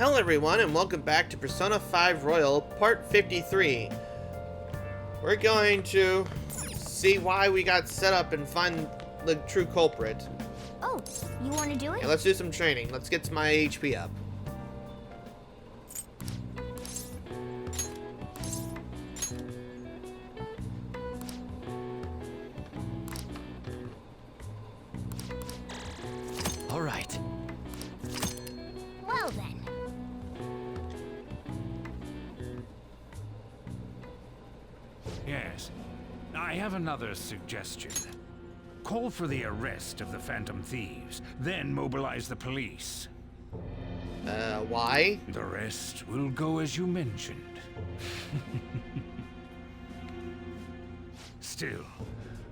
Hello everyone and welcome back to Persona 5 Royal Part 53. We're going to see why we got set up and find the true culprit. Oh, you want to do it? Yeah, let's do some training. Let's get my HP up. All right. Well then. Yes. I have another suggestion. Call for the arrest of the Phantom Thieves, then mobilize the police. Why? The rest will go as you mentioned. Still,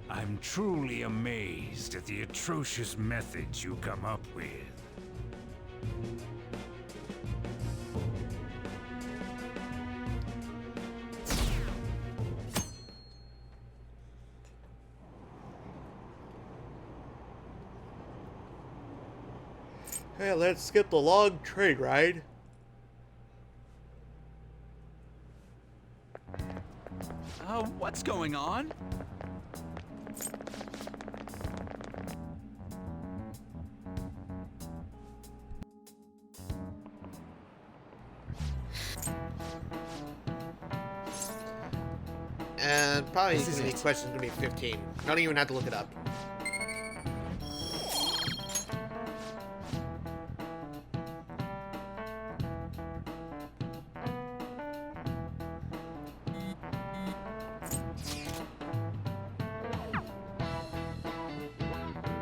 I'm truly amazed at the atrocious methods you come up with. Hey, let's skip the long train ride. What's going on? And probably the question's gonna be 15. I don't even have to look it up.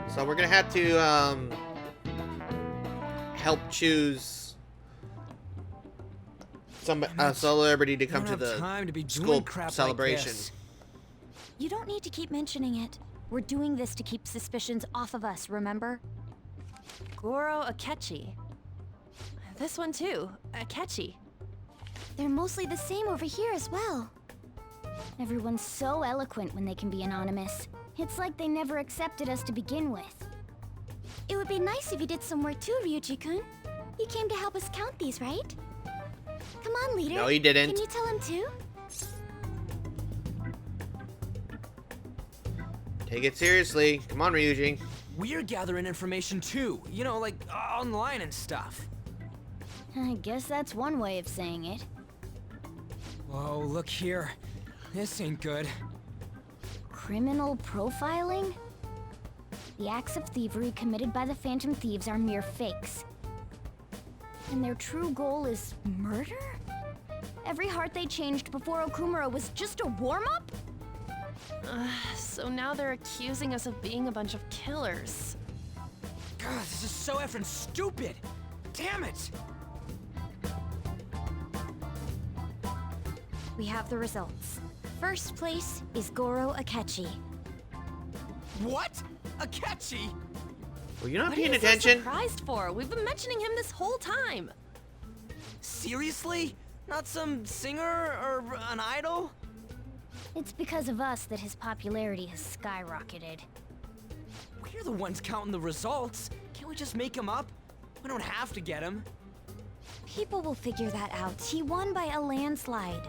So we're gonna have to help choose some celebrity to come to the school celebration. You don't need to keep mentioning it. We're doing this to keep suspicions off of us, remember? Goro Akechi. This one too, Akechi. They're mostly the same over here as well. Everyone's so eloquent when they can be anonymous. It's like they never accepted us to begin with. It would be nice if you did some work too, Ryuji-kun. You came to help us count these, right? Come on, leader. No, he didn't. Can you tell him too? Take it seriously. Come on, Ryuji. We're gathering information too, you know, like online and stuff. I guess that's one way of saying it. Whoa, look here. This ain't good. Criminal profiling? The acts of thievery committed by the Phantom Thieves are mere fakes. And their true goal is murder? Every heart they changed before Okumura was just a warm-up? So now they're accusing us of being a bunch of killers. God, this is so effing stupid! Damn it! We have the results. First place is Goro Akechi. What? Akechi? Were you not What are paying you so attention? surprised for? We've been mentioning him this whole time. Seriously? Not some singer or an idol? It's because of us that his popularity has skyrocketed. We're the ones counting the results. Can't we just make him up? We don't have to get him. People will figure that out. He won by a landslide.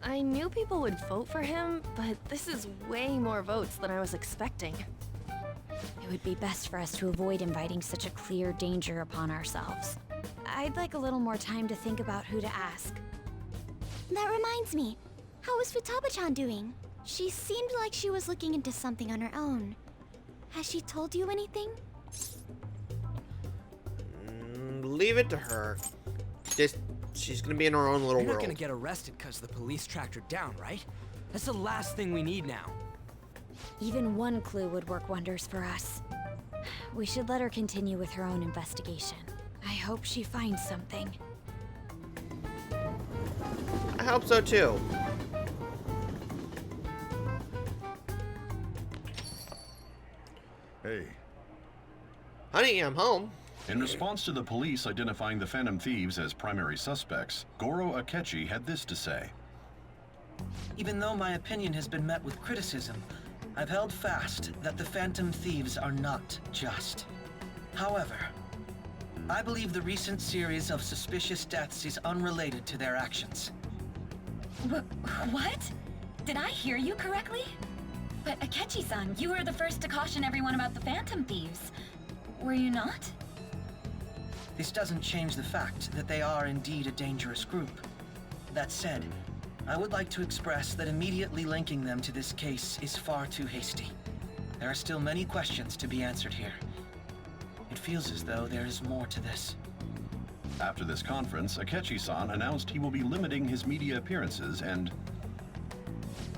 I knew people would vote for him, but this is way more votes than I was expecting. It would be best for us to avoid inviting such a clear danger upon ourselves. I'd like a little more time to think about who to ask. That reminds me. How is Futaba-chan doing? She seemed like she was looking into something on her own. Has she told you anything? Leave it to her. She's gonna be in her own little You're not world. gonna get arrested because the police tracked her down, right? That's the last thing we need now. Even one clue would work wonders for us. We should let her continue with her own investigation. I hope she finds something. I hope so too. Hey. Honey, I'm home. In response to the police identifying the Phantom Thieves as primary suspects, Goro Akechi had this to say. Even though my opinion has been met with criticism, I've held fast that the Phantom Thieves are not just. However, I believe the recent series of suspicious deaths is unrelated to their actions. What? Did I hear you correctly? But Akechi-san, you were the first to caution everyone about the Phantom Thieves. Were you not? This doesn't change the fact that they are indeed a dangerous group. That said, I would like to express that immediately linking them to this case is far too hasty. There are still many questions to be answered here. It feels as though there is more to this. After this conference, Akechi-san announced he will be limiting his media appearances and...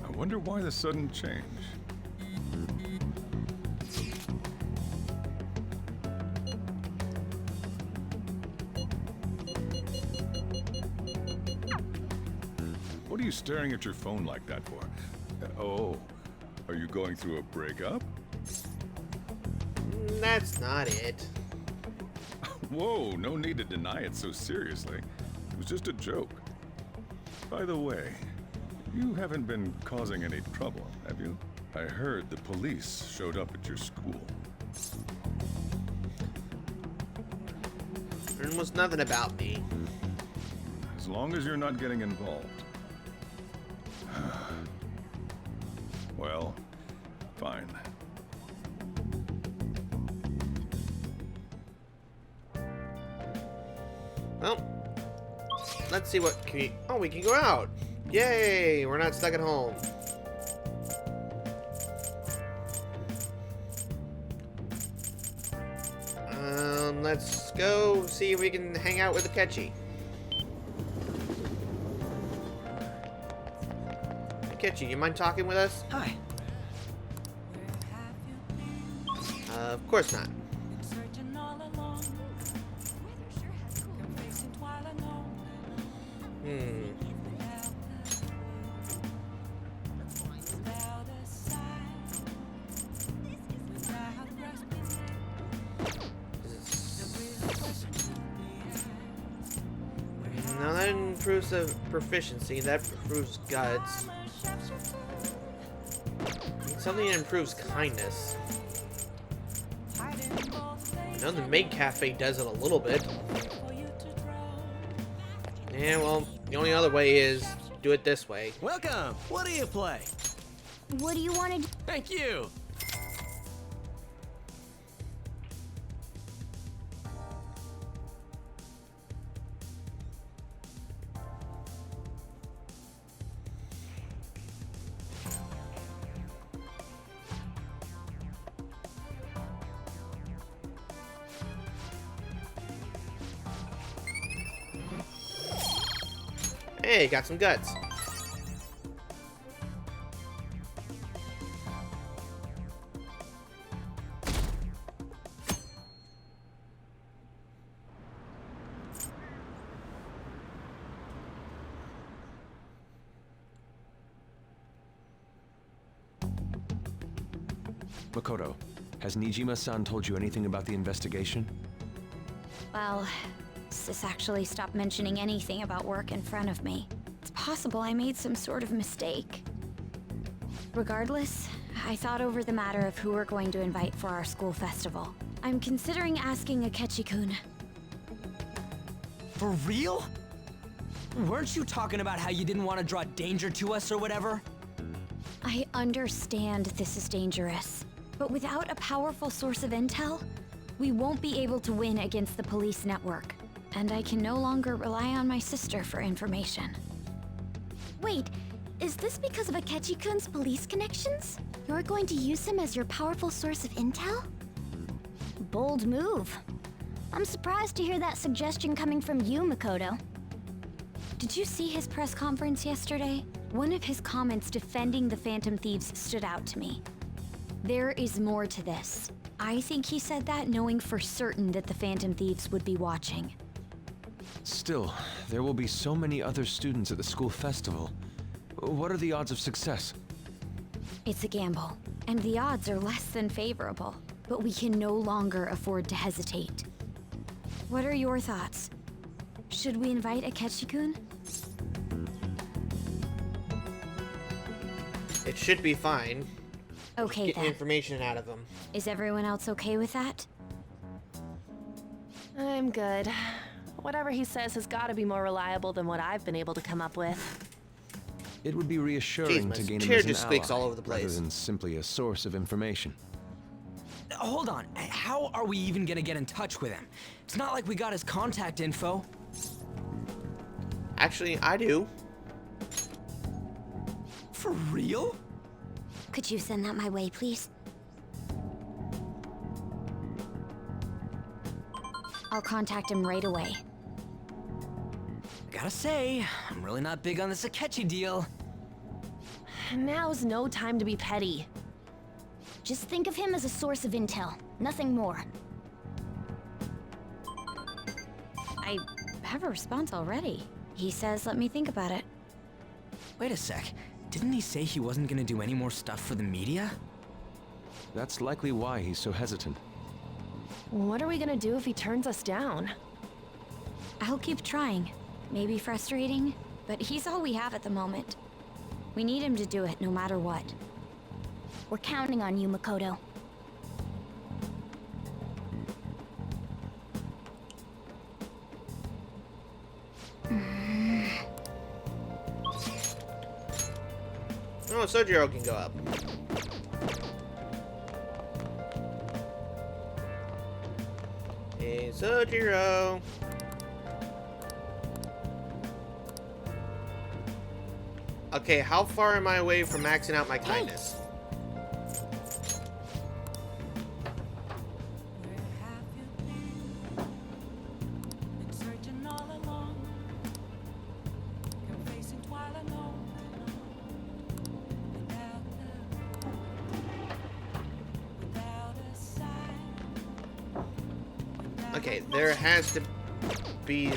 I wonder why the sudden change. What are you staring at your phone like that for? Oh, are you going through a breakup? That's not it. Whoa, no need to deny it so seriously. It was just a joke. By the way, you haven't been causing any trouble, have you? I heard the police showed up at your school. There was nothing about me. As long as you're not getting involved. Well, fine. Well, let's see what can we... Oh, we can go out. Yay! We're not stuck at home. Let's go see if we can hang out with Akechi. Akechi, you mind talking with us? Hi. Of course not. Now that improves the proficiency, that improves guts. Something that improves kindness. I know the maid cafe does it a little bit. Yeah, well, the only other way is do it this way. Welcome! What do you play? What do you want to do? Thank you! Hey, got some guts. Makoto, has Nijima-san told you anything about the investigation? Well, Sis actually stopped mentioning anything about work in front of me. It's possible I made some sort of mistake. Regardless, I thought over the matter of who we're going to invite for our school festival. I'm considering asking Akechi-kun. For real? Weren't you talking about how you didn't want to draw danger to us or whatever? I understand this is dangerous, but without a powerful source of intel, we won't be able to win against the police network. And I can no longer rely on my sister for information. Wait, is this because of Akechi-kun's police connections? You're going to use him as your powerful source of intel? Bold move. I'm surprised to hear that suggestion coming from you, Makoto. Did you see his press conference yesterday? One of his comments defending the Phantom Thieves stood out to me. There is more to this. I think he said that knowing for certain that the Phantom Thieves would be watching. Still, there will be so many other students at the school festival. What are the odds of success? It's a gamble, and the odds are less than favorable, but we can no longer afford to hesitate. What are your thoughts? Should we invite Akechi-kun? It should be fine. Okay, Get then. information out of them. Is everyone else okay with that? I'm good. Whatever he says has got to be more reliable than what I've been able to come up with. It would be reassuring Jeez, to my gain him chair as an just squeaks ally, all over the rather place. than simply a source of information. Hold on. How are we even gonna get in touch with him? It's not like we got his contact info. Actually, I do. For real? Could you send that my way, please? I'll contact him right away. Gotta say, I'm really not big on this Akechi deal. Now's no time to be petty. Just think of him as a source of intel, nothing more. I have a response already. He says let me think about it. Wait a sec. Didn't he say he wasn't gonna do any more stuff for the media? That's likely why he's so hesitant. What are we gonna do if he turns us down? I'll keep trying. Maybe frustrating, but he's all we have at the moment. We need him to do it no matter what. We're counting on you, Makoto. Oh, Sojiro can go up. Hey, Sojiro. Okay, how far am I away from maxing out my kindness? Okay, there has to be...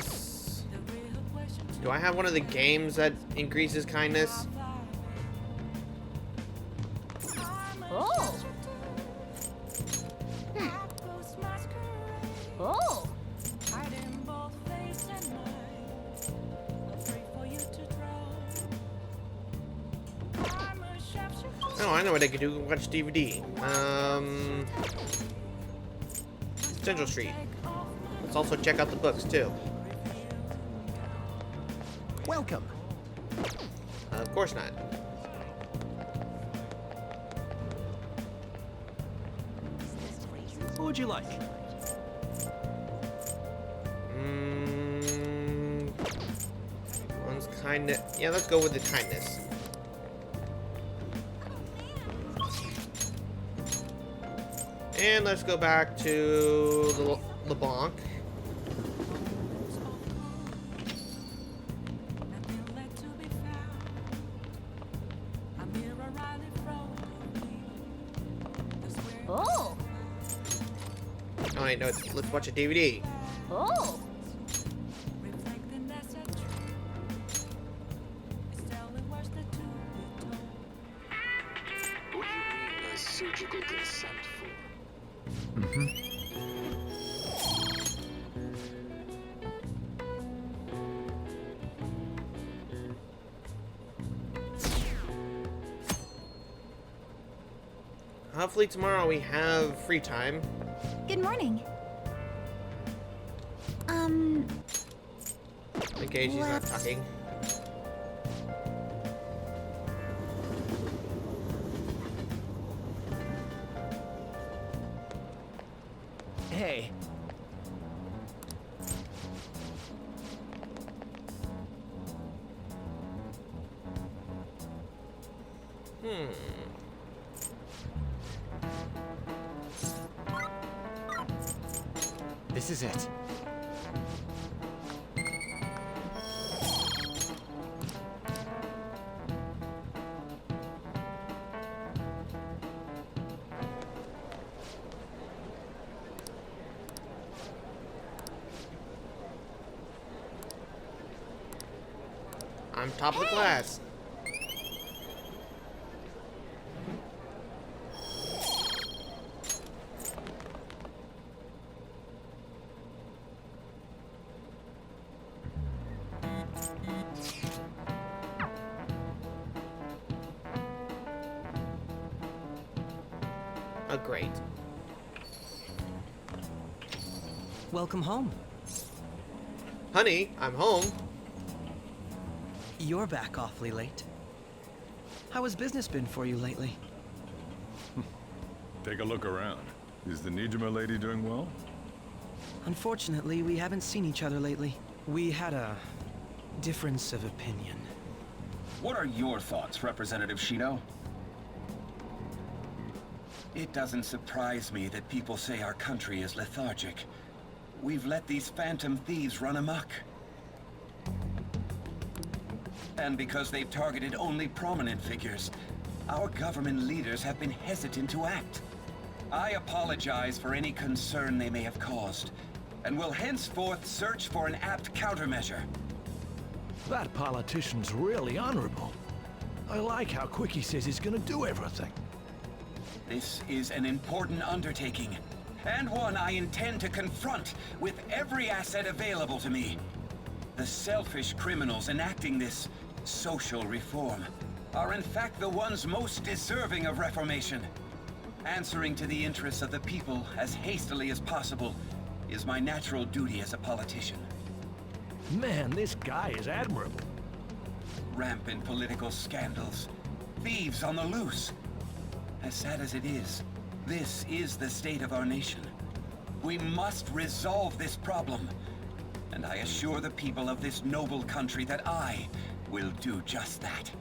Do I have one of the games that increases kindness? Oh! Oh! Oh, I know what I could do. Watch DVD. Central Street. Let's also check out the books, too. Welcome. Of course not. What would you like? One's kindness. Yeah, let's go with the kindness. And let's go back to the LeBlanc. Oh! Oh wait, no, let's watch a DVD. Oh! What do you mean a surgical consent form? Hopefully tomorrow we have free time. Good morning. Okay, she's not talking. Hey. This is it. I'm top of the class. Oh, great. Welcome home. Honey, I'm home. You're back awfully late. How has business been for you lately? Take a look around. Is the Nijima lady doing well? Unfortunately, we haven't seen each other lately. We had a difference of opinion. What are your thoughts, Representative Shido? It doesn't surprise me that people say our country is lethargic. We've let these phantom thieves run amok. And because they've targeted only prominent figures, our government leaders have been hesitant to act. I apologize for any concern they may have caused, and will henceforth search for an apt countermeasure. That politician's really honorable. I like how quick he says he's gonna do everything. This is an important undertaking, and one I intend to confront with every asset available to me. The selfish criminals enacting this social reform are in fact the ones most deserving of reformation. Answering to the interests of the people as hastily as possible is my natural duty as a politician. Man, this guy is admirable. Rampant political scandals, thieves on the loose. As sad as it is, this is the state of our nation. We must resolve this problem, and I assure the people of this noble country that I will do just that.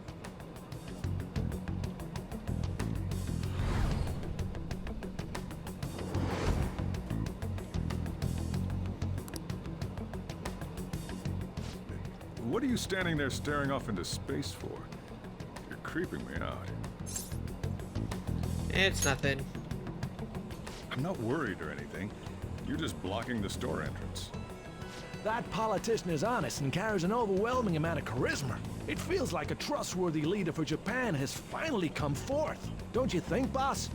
What are you standing there staring off into space for? You're creeping me out. It's nothing. I'm not worried or anything. You're just blocking the store entrance. That politician is honest and carries an overwhelming amount of charisma. It feels like a trustworthy leader for Japan has finally come forth. Don't you think, boss?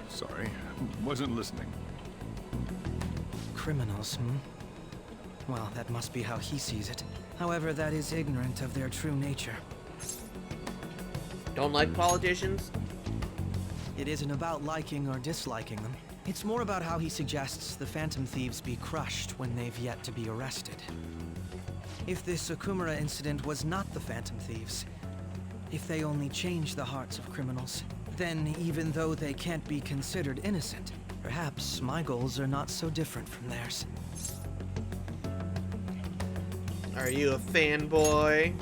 Sorry, wasn't listening. Criminals, Well, that must be how he sees it. However, that is ignorant of their true nature. Don't like politicians? It isn't about liking or disliking them. It's more about how he suggests the Phantom Thieves be crushed when they've yet to be arrested. If this Okumura incident was not the Phantom Thieves, if they only change the hearts of criminals, then even though they can't be considered innocent, perhaps my goals are not so different from theirs. Are you a fanboy?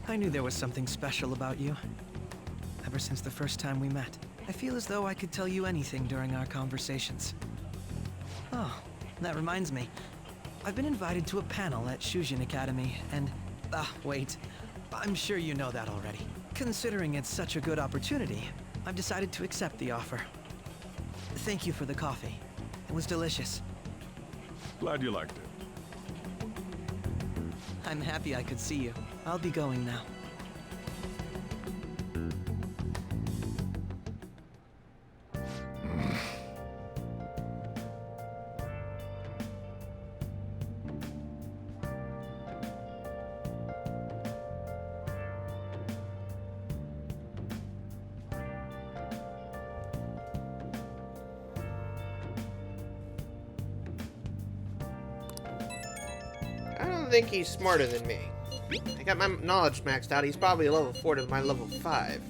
I knew there was something special about you. Ever since the first time we met, I feel as though I could tell you anything during our conversations. Oh, that reminds me. I've been invited to a panel at Shujin Academy, and... wait. I'm sure you know that already. Considering it's such a good opportunity, I've decided to accept the offer. Thank you for the coffee. It was delicious. Glad you liked it. I'm happy I could see you. I'll be going now. I don't think he's smarter than me. I got my knowledge maxed out. He's probably a level 4 to my level 5.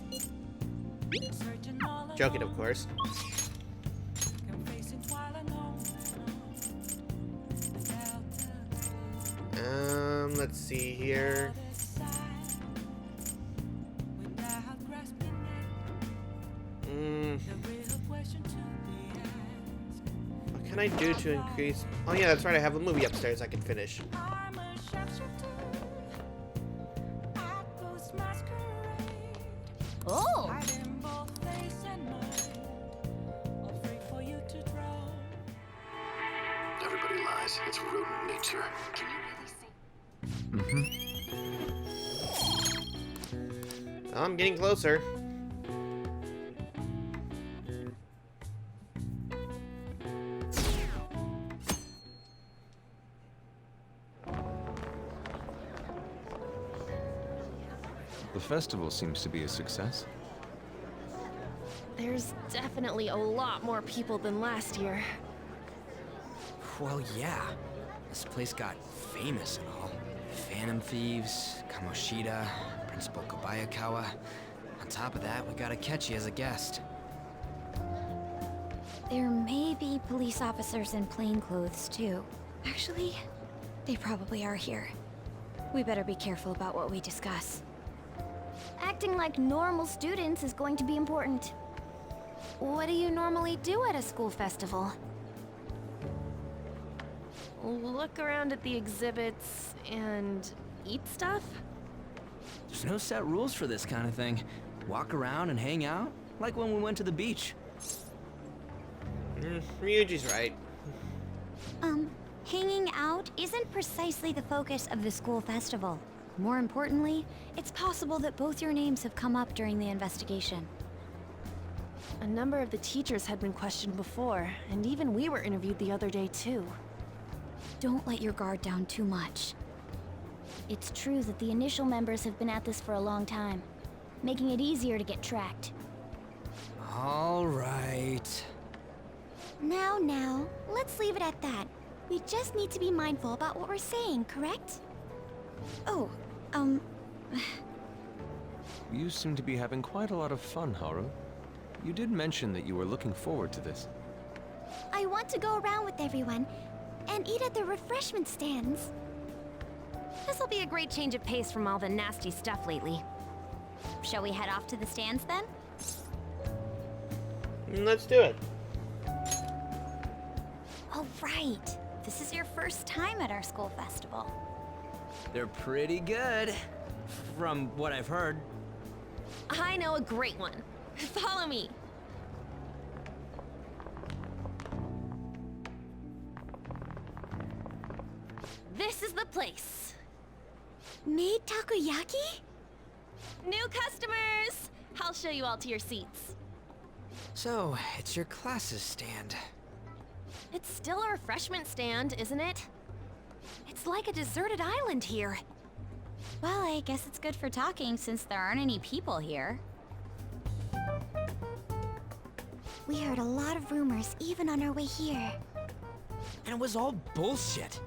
Joking, of course. Let's see here. What can I do to increase? Oh yeah, that's right. I have a movie upstairs I can finish. Oh! Everybody lies. It's rodent nature. Can you really see? I'm getting closer. The festival seems to be a success. There's definitely a lot more people than last year. Well, yeah. This place got famous and all. Phantom Thieves, Kamoshida, Principal Kobayakawa. On top of that, we got Akechi as a guest. There may be police officers in plainclothes, too. Actually, they probably are here. We better be careful about what we discuss. Acting like normal students is going to be important. What do you normally do at a school festival? Look around at the exhibits and eat stuff? There's no set rules for this kind of thing. Walk around and hang out, like when we went to the beach. Ryuji's right. Hanging out isn't precisely the focus of the school festival. More importantly, it's possible that both your names have come up during the investigation. A number of the teachers had been questioned before, and even we were interviewed the other day too. Don't let your guard down too much. It's true that the initial members have been at this for a long time, making it easier to get tracked. All right. Now, let's leave it at that. We just need to be mindful about what we're saying, correct? Oh, You seem to be having quite a lot of fun, Haru. You did mention that you were looking forward to this. I want to go around with everyone and eat at the refreshment stands. This'll be a great change of pace from all the nasty stuff lately. Shall we head off to the stands then? Let's do it. Oh, right. This is your first time at our school festival. They're pretty good, from what I've heard. I know a great one. Follow me. This is the place. Made takoyaki? New customers! I'll show you all to your seats. So, it's your class's stand. It's still a refreshment stand, isn't it? It's like a deserted island here. Well, I guess it's good for talking since there aren't any people here. We heard a lot of rumors even on our way here. And it was all bullshit.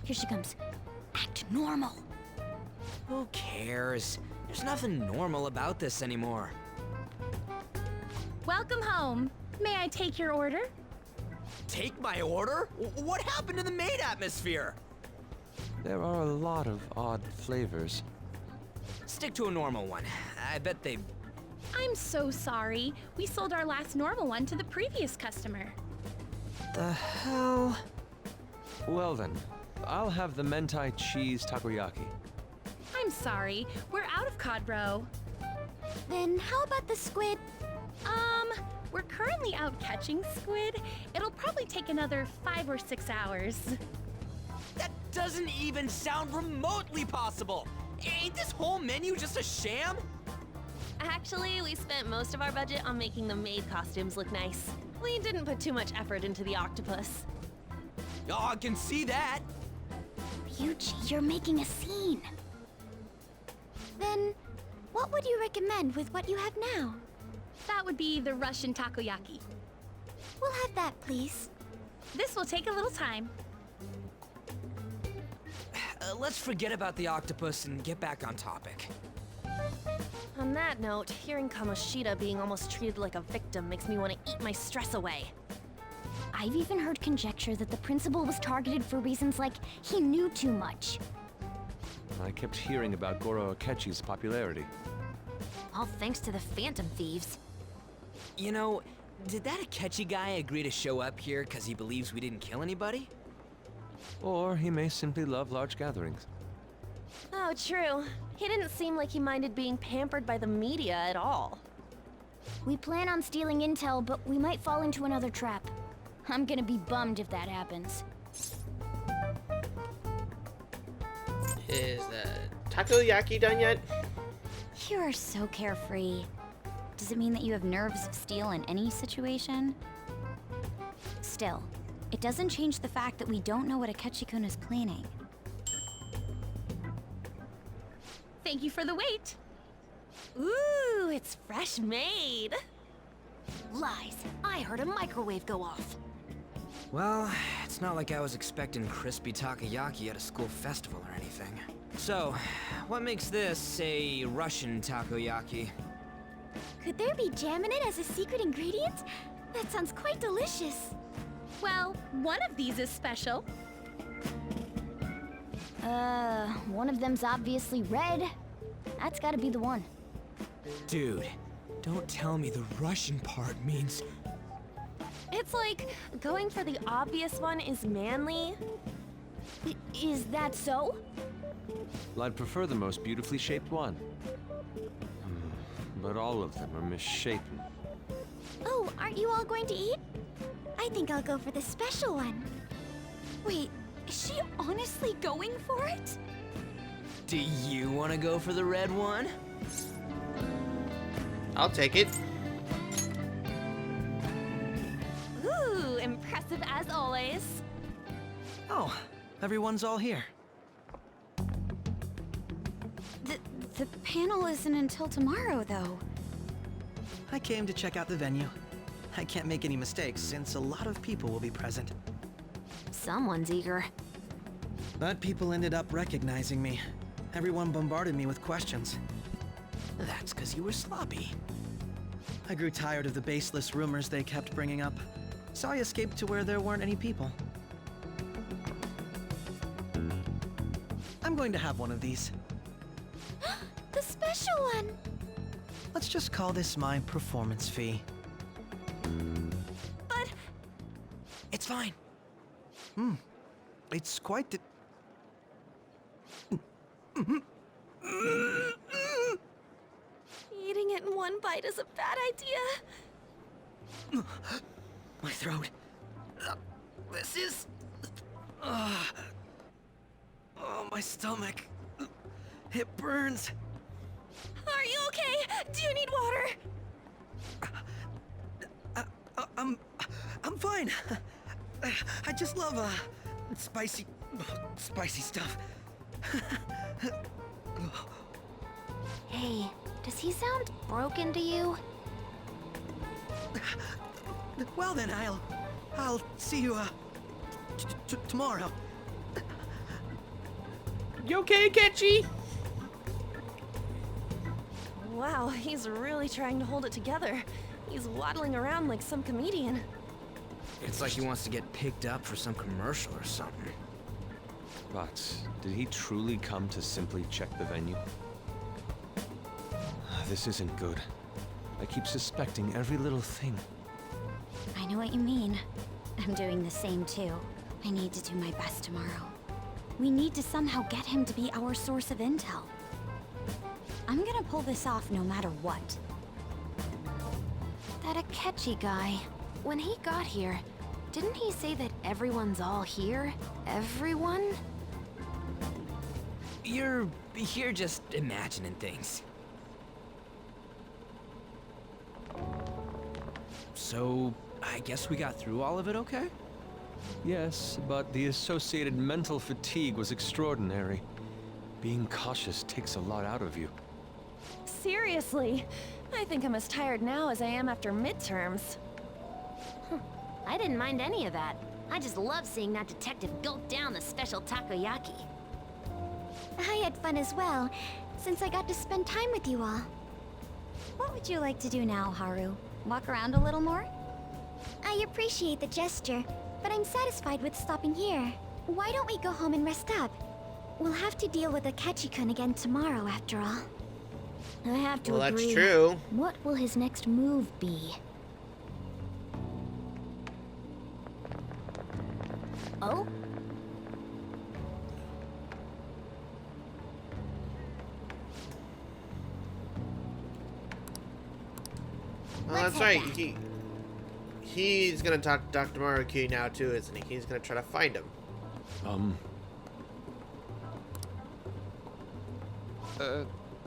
Here she comes. Act normal. Who cares? There's nothing normal about this anymore. Welcome home. May I take your order? Take my order? What happened to the maid atmosphere? There are a lot of odd flavors. Stick to a normal one. I bet they... I'm so sorry. We sold our last normal one to the previous customer. The hell? Well then, I'll have the mentai cheese takoyaki. I'm sorry. We're out of cod roe. Then how about the squid? We're currently out catching squid. It'll probably take another 5 or 6 hours. That doesn't even sound remotely possible! Ain't this whole menu just a sham? Actually, we spent most of our budget on making the maid costumes look nice. We didn't put too much effort into the octopus. Oh, I can see that! Ryuji, you're making a scene. Then, what would you recommend with what you have now? That would be the Russian takoyaki. We'll have that, please. This will take a little time. Let's forget about the octopus and get back on topic. On that note, hearing Kamoshida being almost treated like a victim makes me want to eat my stress away. I've even heard conjecture that the principal was targeted for reasons like he knew too much. I kept hearing about Goro Akechi's popularity. All thanks to the Phantom Thieves. You know, did that Akechi guy agree to show up here because he believes we didn't kill anybody? Or he may simply love large gatherings. Oh, true. He didn't seem like he minded being pampered by the media at all. We plan on stealing intel, but we might fall into another trap. I'm gonna be bummed if that happens. Is the takoyaki done yet? You are so carefree. Does it mean that you have nerves of steel in any situation? Still, it doesn't change the fact that we don't know what Akechi-kun is planning. Thank you for the wait. Ooh, it's fresh made. Lies. I heard a microwave go off. Well, it's not like I was expecting crispy takoyaki at a school festival or anything. So, what makes this a Russian takoyaki? Could there be jam in it as a secret ingredient? That sounds quite delicious. Well, one of these is special. One of them's obviously red. That's gotta be the one. Dude, don't tell me the Russian part means... It's like going for the obvious one is manly. Is that so? Well, I'd prefer the most beautifully shaped one. But all of them are misshapen. Oh, aren't you all going to eat? I think I'll go for the special one. Wait, is she honestly going for it? Do you want to go for the red one? I'll take it. Ooh, impressive as always. Oh, everyone's all here. The panel isn't until tomorrow, though. I came to check out the venue. I can't make any mistakes since a lot of people will be present. Someone's eager. But people ended up recognizing me. Everyone bombarded me with questions. That's because you were sloppy. I grew tired of the baseless rumors they kept bringing up, so I escaped to where there weren't any people. I'm going to have one of these. The special one! Let's just call this my performance fee. But... It's fine. It's quite the... Eating it in one bite is a bad idea. My throat. This is... Oh, my stomach. It burns. Are you okay? Do you need water? I'm fine. I just love, spicy stuff. Hey, does he sound broken to you? Well then, I'll see you, tomorrow. You okay, Akechi? Wow, he's really trying to hold it together. He's waddling around like some comedian. It's like he wants to get picked up for some commercial or something. But did he truly come to simply check the venue? This isn't good. I keep suspecting every little thing. I know what you mean. I'm doing the same too. I need to do my best tomorrow. We need to somehow get him to be our source of intel. I'm gonna pull this off no matter what. That Akechi guy, when he got here, didn't he say that everyone's all here? Everyone? You're just imagining things. So, I guess we got through all of it okay? Yes, but the associated mental fatigue was extraordinary. Being cautious takes a lot out of you. Seriously, I think I'm as tired now as I am after midterms. I didn't mind any of that. I just love seeing that detective gulp down the special takoyaki. I had fun as well, since I got to spend time with you all. What would you like to do now, Haru? Walk around a little more? I appreciate the gesture, but I'm satisfied with stopping here. Why don't we go home and rest up? We'll have to deal with Akechi-kun again tomorrow, after all. I have to Well, agree. that's true. What will his next move be? Oh? Oh, that's right. He's gonna talk to Dr. Maruki now too, isn't he? He's gonna try to find him.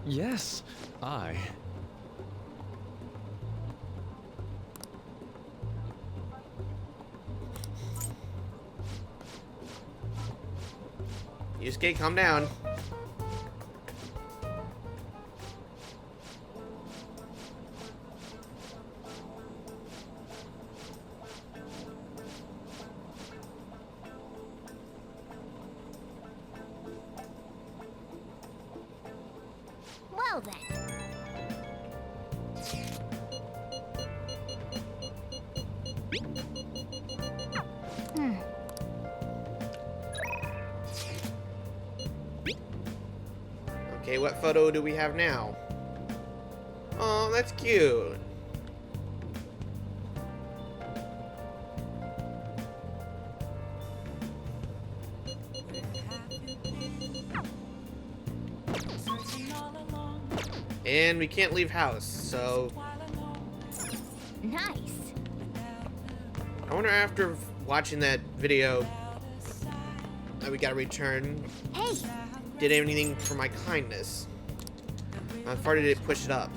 Yes, I. Yusuke, calm down. Well then. Okay, what photo do we have now? Oh, that's cute. And we can't leave house, so... Nice. I wonder after watching that video that we gotta return, Hey, did anything for my kindness? How far did it push it up?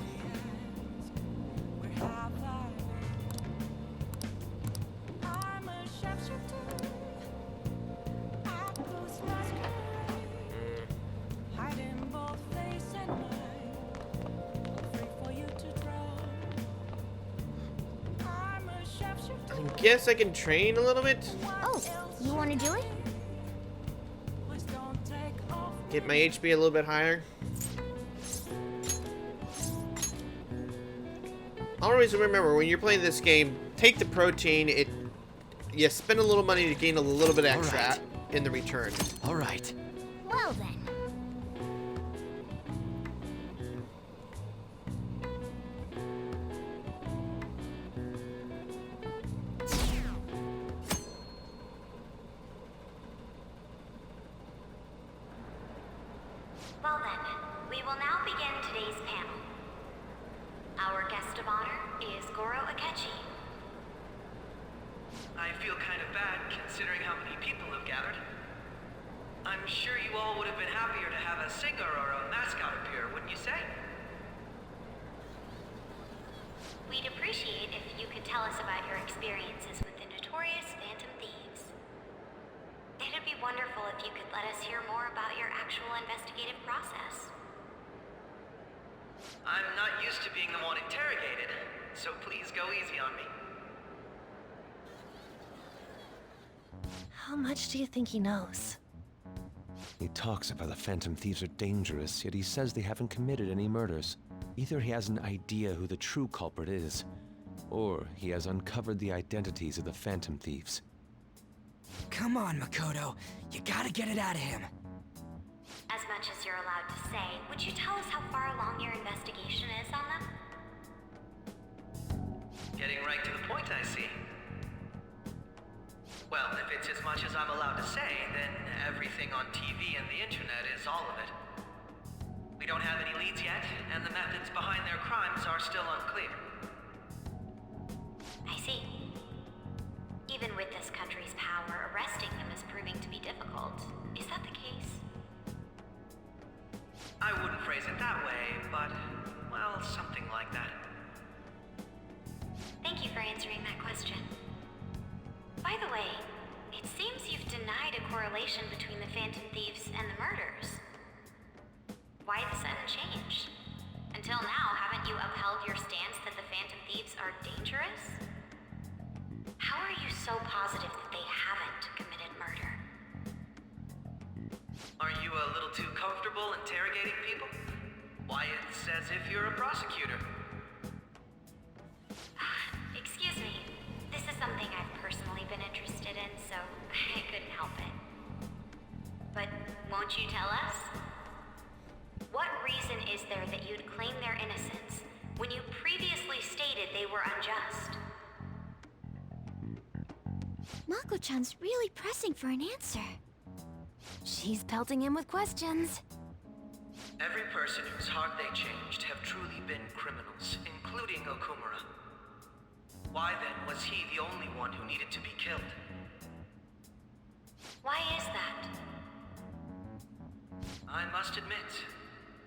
I guess I can train a little bit. oh, you want to do it? Get my HP a little bit higher. Always remember, when you're playing this game, take the protein. You spend a little money to gain a little bit extra in the return. All right. Well then. Well then, we will now begin today's panel. Our guest of honor is Goro Akechi. I feel kind of bad considering how many people have gathered. I'm sure you all would have been happier to have a singer or a mascot appear, wouldn't you say? We'd appreciate if you could tell us about your experiences with the notorious Phantom Thieves. It'd be wonderful if you could let us hear more about your actual investigative process. I'm not used to being the one interrogated, so please go easy on me. How much do you think he knows? He talks about the Phantom Thieves are dangerous, yet he says they haven't committed any murders. Either he has an idea who the true culprit is, or he has uncovered the identities of the Phantom Thieves. Come on, Makoto. You gotta get it out of him. As much as you're allowed to say, would you tell us how far along your investigation is on them? Getting right to the point, I see. Well, if it's as much as I'm allowed to say, then everything on TV and the internet is all of it. We don't have any leads yet, and the methods behind their crimes are still unclear. I see. Even with this country's power, arresting them is proving to be difficult. Is that the case? I wouldn't phrase it that way, but, well, something like that. Thank you for answering that question. By the way, it seems you've denied a correlation between the Phantom Thieves and the murders. Why the sudden change? Until now, haven't you upheld your stance that the Phantom Thieves are dangerous? How are you so positive that they haven't committed murder? Are you a little too comfortable interrogating people? Why, it's as if you're a prosecutor. Excuse me. This is something I've personally been interested in, so I couldn't help it. But won't you tell us? What reason is there that you'd claim their innocence when you previously stated they were unjust? Mako-chan's really pressing for an answer. She's pelting him with questions. Every person whose heart they changed have truly been criminals, including Okumura. Why then was he the only one who needed to be killed? Why is that? I must admit,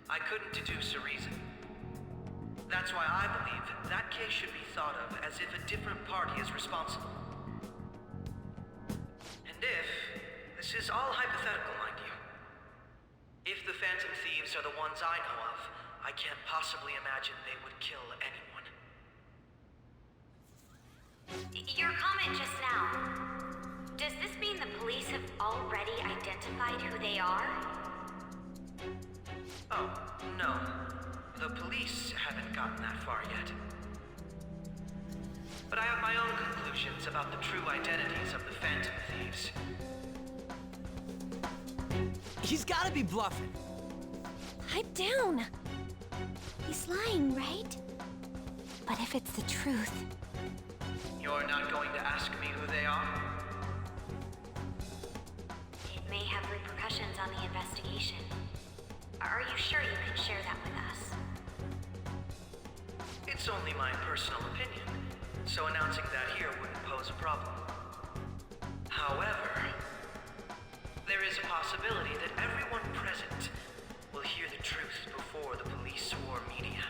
I couldn't deduce a reason. That's why I believe that case should be thought of as if a different party is responsible. And if, this is all hypothetical, mind you, if the Phantom Thieves are the ones I know of, I can't possibly imagine they would kill anyone. Your comment just now, does this mean the police have already identified who they are? Oh, no. The police haven't gotten that far yet. But I have my own conclusions about the true identities of the Phantom Thieves. He's gotta be bluffing. Pipe down. He's lying, right? But if it's the truth... You're not going to ask me who they are? It may have repercussions on the investigation. Are you sure you can share that with us? It's only my personal opinion, so announcing that here wouldn't pose a problem. However, there is a possibility that everyone present will hear the truth before the police or media.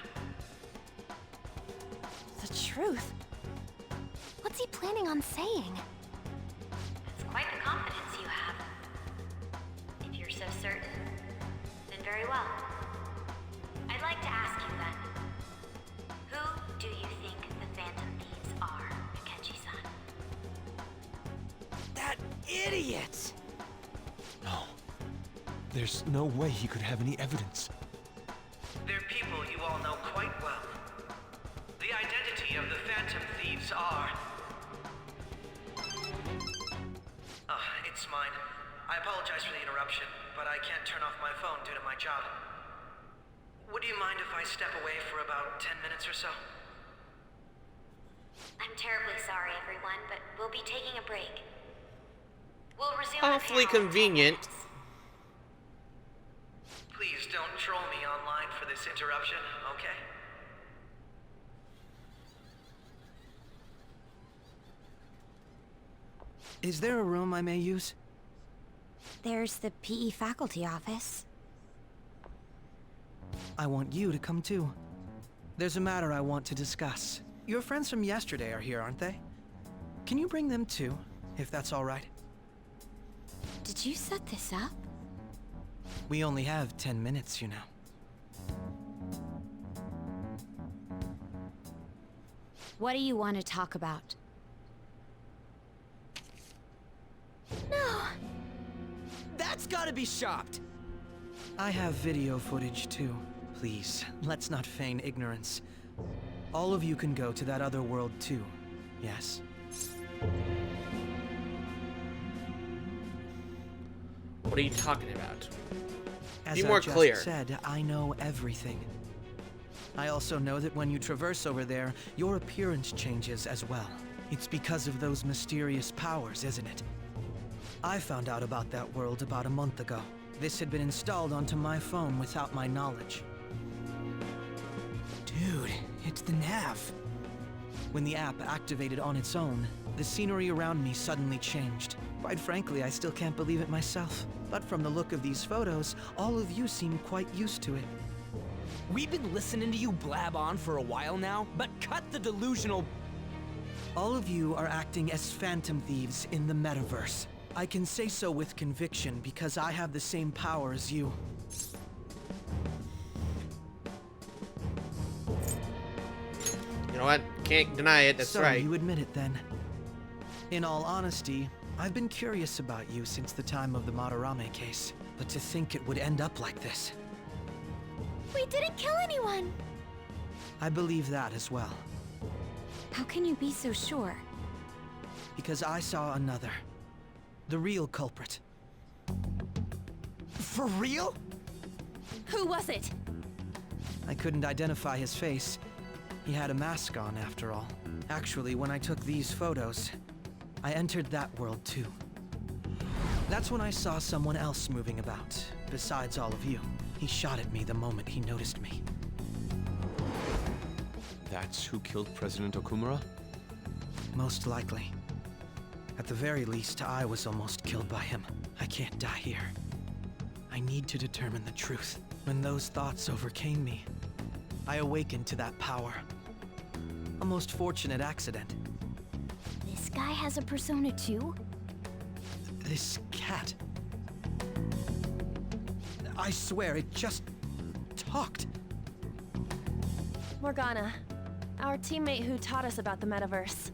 The truth? What's he planning on saying? It's quite the confidence you have. If you're so certain, then very well. I'd like to ask you then, who do you think the Phantom Thieves are, Akechi-san? That idiot! No. There's no way he could have any evidence. They're people you all know quite well. The identity of the Phantom Thieves are... It's mine. I apologize for the interruption, but I can't turn off my phone due to my job. Would you mind if I step away for about 10 minutes or so? I'm terribly sorry, everyone, but we'll be taking a break. We'll resume the Awfully panel in 10 convenient. minutes. Please don't troll me online for this interruption, okay? Is there a room I may use? There's the PE faculty office. I want you to come too. There's a matter I want to discuss. Your friends from yesterday are here, aren't they? Can you bring them too, if that's all right? Did you set this up? We only have 10 minutes, you know. What do you want to talk about? No! That's gotta be shopped! I have video footage too. Please, let's not feign ignorance. All of you can go to that other world too, yes? What are you talking about? As Be more I just clear. said, I know everything. I also know that when you traverse over there, your appearance changes as well. It's because of those mysterious powers, isn't it? I found out about that world about a month ago. This had been installed onto my phone without my knowledge. Dude, it's the nav. When the app activated on its own, the scenery around me suddenly changed. Quite frankly, I still can't believe it myself. But from the look of these photos, all of you seem quite used to it. We've been listening to you blab on for a while now, but cut the delusional... All of you are acting as Phantom Thieves in the metaverse. I can say so with conviction because I have the same power as you. You know what? Can't deny it, that's so right. You admit it then. In all honesty, I've been curious about you since the time of the Madarame case. But to think it would end up like this. We didn't kill anyone! I believe that as well. How can you be so sure? Because I saw another. The real culprit. For real? Who was it? I couldn't identify his face. He had a mask on, after all. Actually, when I took these photos, I entered that world too. That's when I saw someone else moving about, besides all of you. He shot at me the moment he noticed me. That's who killed President Okumura? Most likely. At the very least, I was almost killed by him. I can't die here. I need to determine the truth. When those thoughts overcame me, I awakened to that power. A most fortunate accident. This guy has a persona too? This cat. I swear, it just talked. Morgana, our teammate who taught us about the metaverse.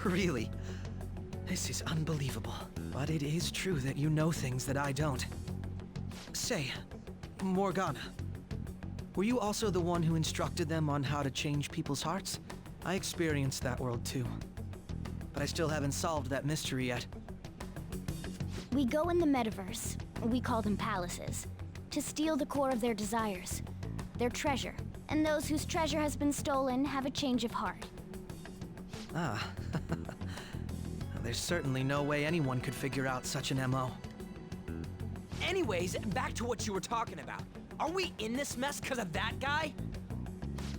Really? This is unbelievable. But it is true that you know things that I don't. Say, Morgana, Were you also the one who instructed them on how to change people's hearts? I experienced that world too. But I still haven't solved that mystery yet. We go in the metaverse, we call them palaces, to steal the core of their desires, their treasure. And those whose treasure has been stolen have a change of heart. Ah. There's certainly no way anyone could figure out such an MO. Anyways, back to what you were talking about. Are we in this mess because of that guy?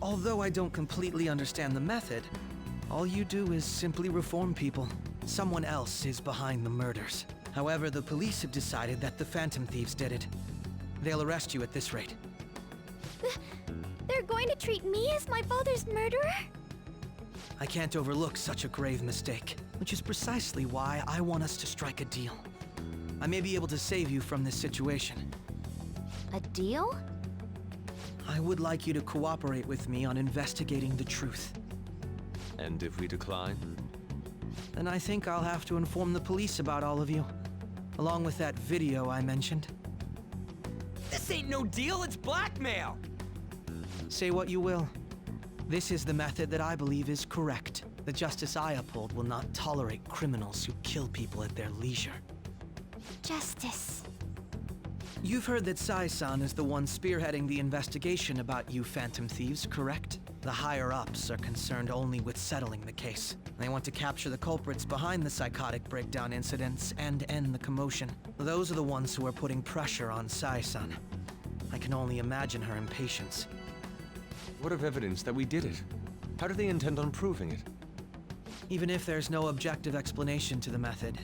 Although I don't completely understand the method, all you do is simply reform people. Someone else is behind the murders. However, the police have decided that the Phantom Thieves did it. They'll arrest you at this rate. They're going to treat me as my father's murderer? I can't overlook such a grave mistake, which is precisely why I want us to strike a deal. I may be able to save you from this situation. A deal? I would like you to cooperate with me on investigating the truth. And if we decline? Then I think I'll have to inform the police about all of you, along with that video I mentioned. This ain't no deal, it's blackmail! Say what you will. This is the method that I believe is correct. The justice I uphold will not tolerate criminals who kill people at their leisure. Justice. You've heard that Sai-san is the one spearheading the investigation about you Phantom Thieves, correct? The higher-ups are concerned only with settling the case. They want to capture the culprits behind the psychotic breakdown incidents and end the commotion. Those are the ones who are putting pressure on Sai-san. I can only imagine her impatience. What of evidence that we did it? How do they intend on proving it? Even if there's no objective explanation to the method,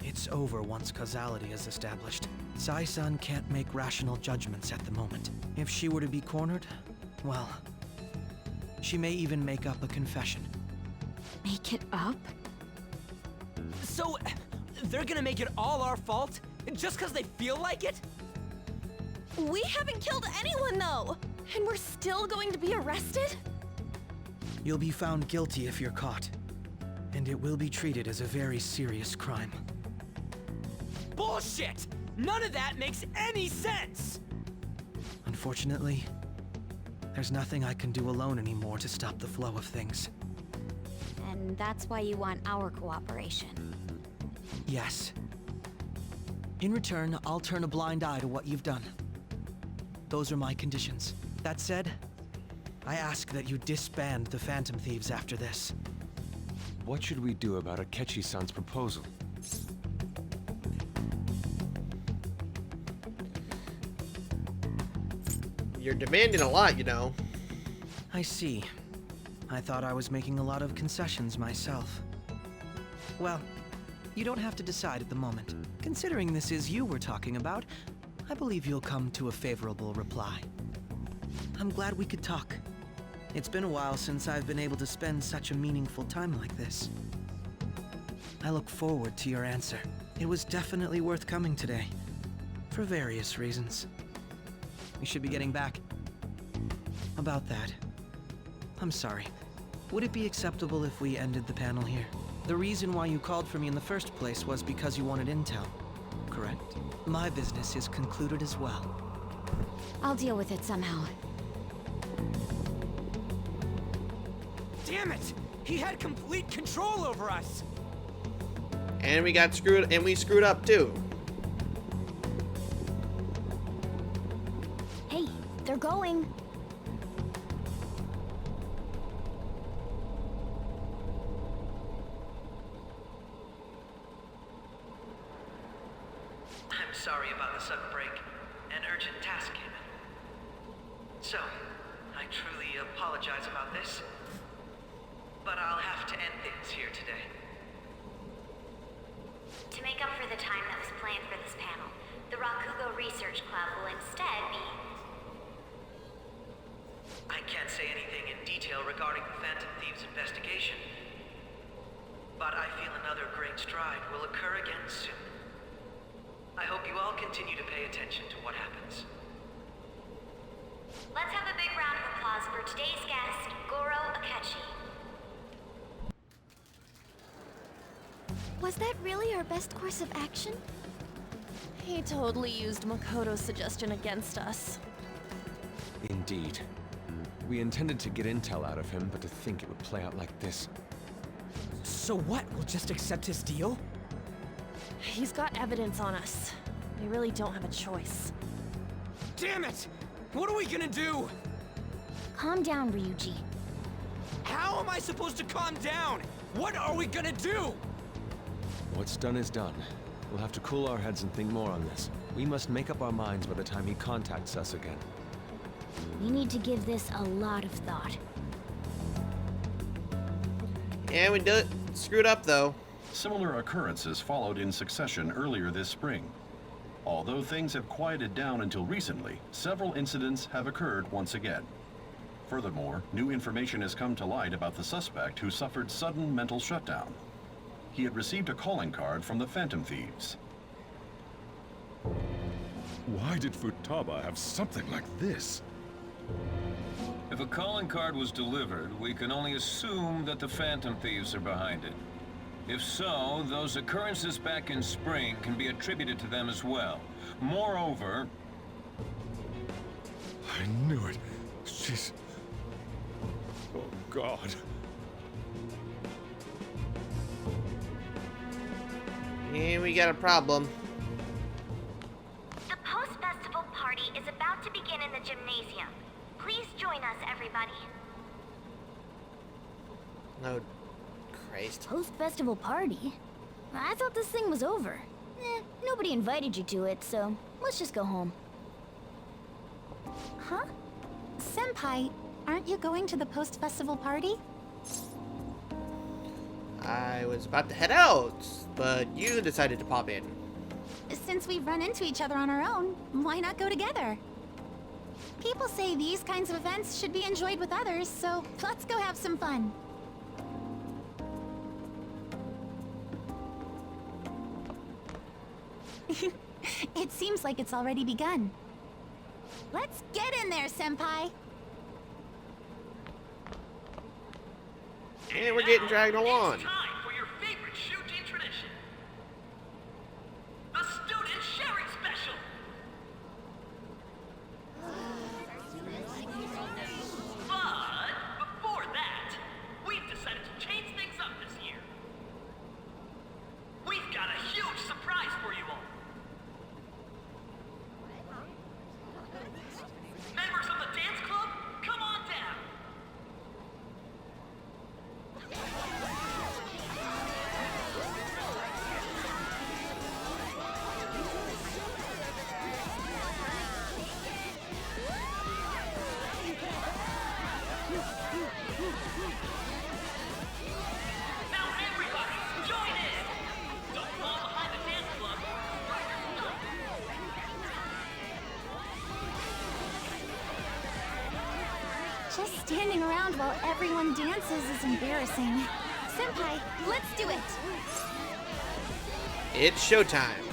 it's over once causality is established. Sai-san can't make rational judgments at the moment. If she were to be cornered, well, she may even make up a confession. Make it up? So, they're gonna make it all our fault? Just because they feel like it? We haven't killed anyone, though! And we're still going to be arrested? You'll be found guilty if you're caught. And it will be treated as a very serious crime. Bullshit! None of that makes any sense! Unfortunately, there's nothing I can do alone anymore to stop the flow of things. And that's why you want our cooperation. Yes. In return, I'll turn a blind eye to what you've done. Those are my conditions. That said, I ask that you disband the Phantom Thieves after this. What should we do about Akechi-san's proposal? You're demanding a lot, you know. I see. I thought I was making a lot of concessions myself. Well, you don't have to decide at the moment. Considering this is you we're talking about, I believe you'll come to a favorable reply. I'm glad we could talk. It's been a while since I've been able to spend such a meaningful time like this. I look forward to your answer. It was definitely worth coming today, for various reasons. We should be getting back. About that, I'm sorry. Would it be acceptable if we ended the panel here? The reason why you called for me in the first place was because you wanted intel, correct? My business is concluded as well. I'll deal with it somehow. Damn it! He had complete control over us! And we got screwed, and we screwed up too. Hey, they're going. I'm sorry about the sudden break. An urgent task came in. So, I truly apologize about this. But I'll have to end things here today. To make up for the time that was planned for this panel, the Rakugo Research Club will instead be... I can't say anything in detail regarding the Phantom Thieves investigation. But I feel another great stride will occur again soon. I hope you all continue to pay attention to what happens. Let's have a big round of applause for today's guest, Goro Akechi. Was that really our best course of action? He totally used Makoto's suggestion against us. Indeed. We intended to get intel out of him, but to think it would play out like this. So what? We'll just accept his deal? He's got evidence on us. We really don't have a choice. Damn it! What are we gonna do? Calm down, Ryuji. How am I supposed to calm down? What are we gonna do? What's done is done. We'll have to cool our heads and think more on this. We must make up our minds by the time he contacts us again. We need to give this a lot of thought. And we screwed up, though. Similar occurrences followed in succession earlier this spring. Although things have quieted down until recently, several incidents have occurred once again. Furthermore, new information has come to light about the suspect who suffered sudden mental shutdown. He had received a calling card from the Phantom Thieves. Why did Futaba have something like this? If a calling card was delivered, we can only assume that the Phantom Thieves are behind it. If so, those occurrences back in spring can be attributed to them as well. Moreover... I knew it. She's... Oh, God. And we got a problem. The post-festival party is about to begin in the gymnasium. Please join us, everybody. Oh, Christ. Post-festival party? I thought this thing was over. Nobody invited you to it, so let's just go home. Huh? Senpai, aren't you going to the post-festival party? I was about to head out, but you decided to pop in. Since we've run into each other on our own, why not go together? People say these kinds of events should be enjoyed with others, so let's go have some fun. It seems like it's already begun. Let's get in there, Senpai! And we're getting dragged along. It's time for your favorite Shuji tradition. The Student Sharing Special! But before that, we've decided to change things up this year. We've got a huge surprise for you all. Members of the dance club, come on down. Now everybody, join in! Don't fall behind the dance club. Just standing around while everyone dances is embarrassing. Senpai, let's do it! It's showtime.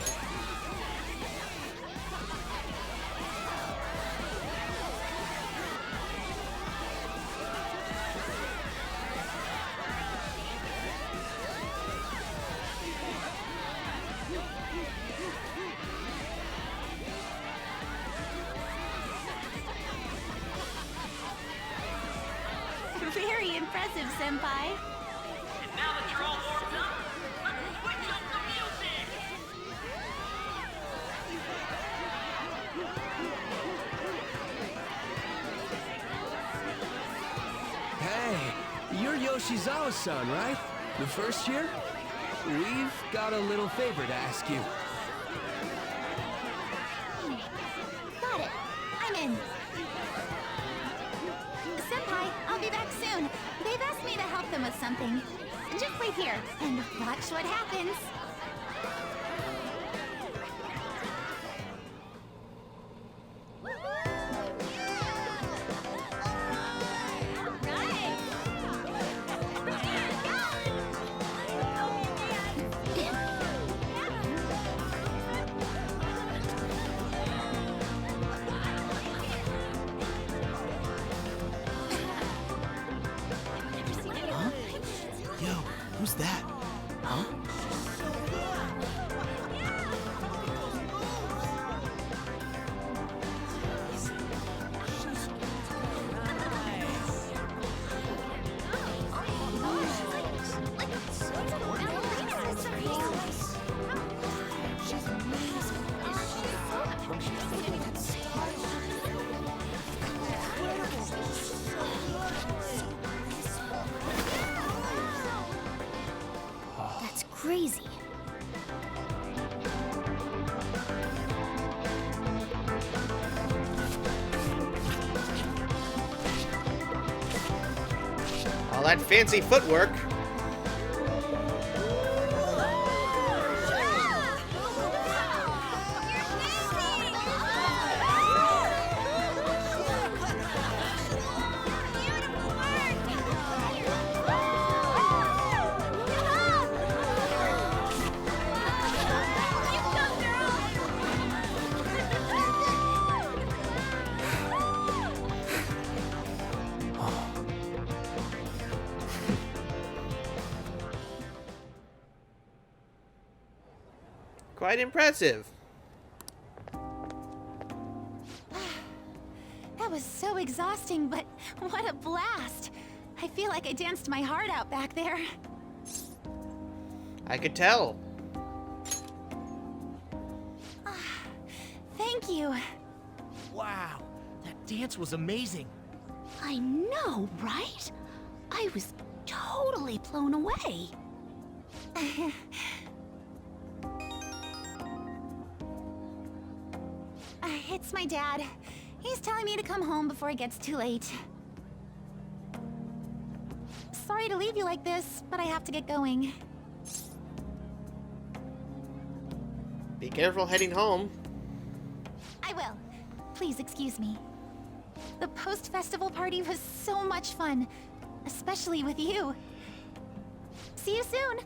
Very impressive, Senpai. And now that you're all warmed up, let's switch up the music! Hey, you're Yoshizawa-san, right? The first year? We've got a little favor to ask you. Got it. I'm in. Senpai, I'll be back soon. They've asked me to help them with something. Just wait here and watch what happens. Yo, who's that? Huh? All that fancy footwork. Quite impressive. That was so exhausting, but what a blast. I feel like I danced my heart out back there. I could tell. Thank you. Wow, that dance was amazing. I know, right? I was totally blown away. It's my dad. He's telling me to come home before it gets too late. Sorry to leave you like this, but I have to get going. Be careful heading home. I will. Please excuse me. The post-festival party was so much fun, especially with you. See you soon.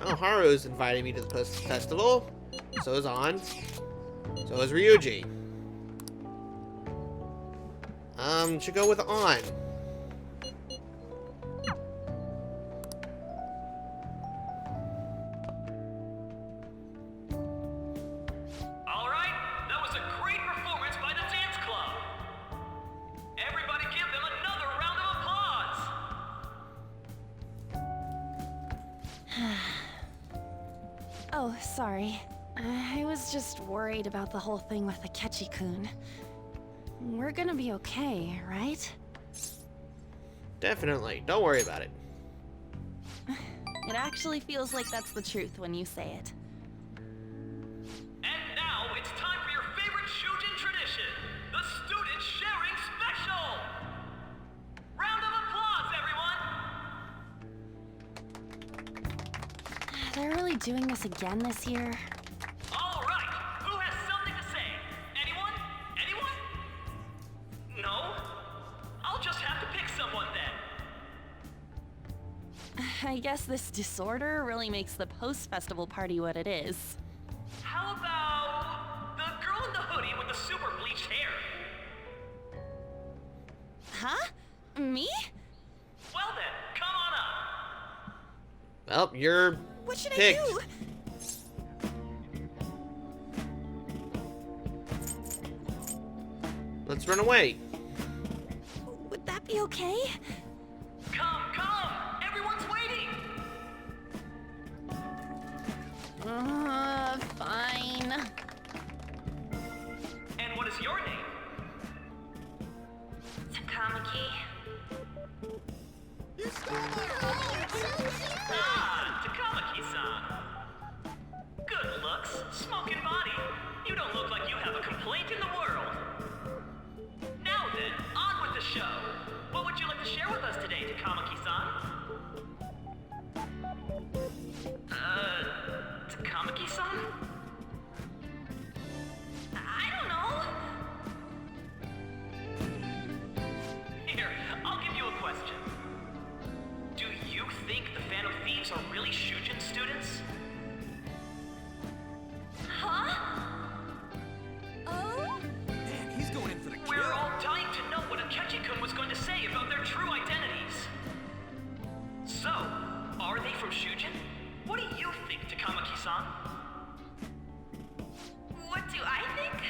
Oh, Haru's inviting me to the festival. So is An. So is Ryuji. Should go with An. All right, that was a great performance by the dance club. Everybody give them another round of applause. Oh, sorry. I was just worried about the whole thing with Akechi-kun. We're gonna be okay, right? Definitely. Don't worry about it. It actually feels like that's the truth when you say it. And now it's time for your favorite Shujin tradition, the Student Sharing Special! Round of applause, everyone! They're really doing this again this year? All right, who has something to say? Anyone? Anyone? No? I'll just have to pick someone then. I guess this disorder really makes the post-festival party what it is. How about the girl in the hoodie with the super bleached hair? Huh? Me? Well then, come on up. Well, you're What should picked. I do? Let's run away. Would that be okay? Come, come! Everyone's waiting! Fine. And what is your name? Takamaki. Ah, Takamaki-san. Good looks, smoking body. You don't look like you have a complaint in the world. Now then, on with the show. What would you like to share with us today, Takamaki-san? Takamaki-san? I don't know. Here, I'll give you a question. Do you think the Phantom Thieves are really Shujin students? Huh? Oh? Man, he's going in for the kill. We're all dying to know what Akechi-kun was going to say about their true identities. So, are they from Shujin? What do you think, Takamaki-san? What do I think?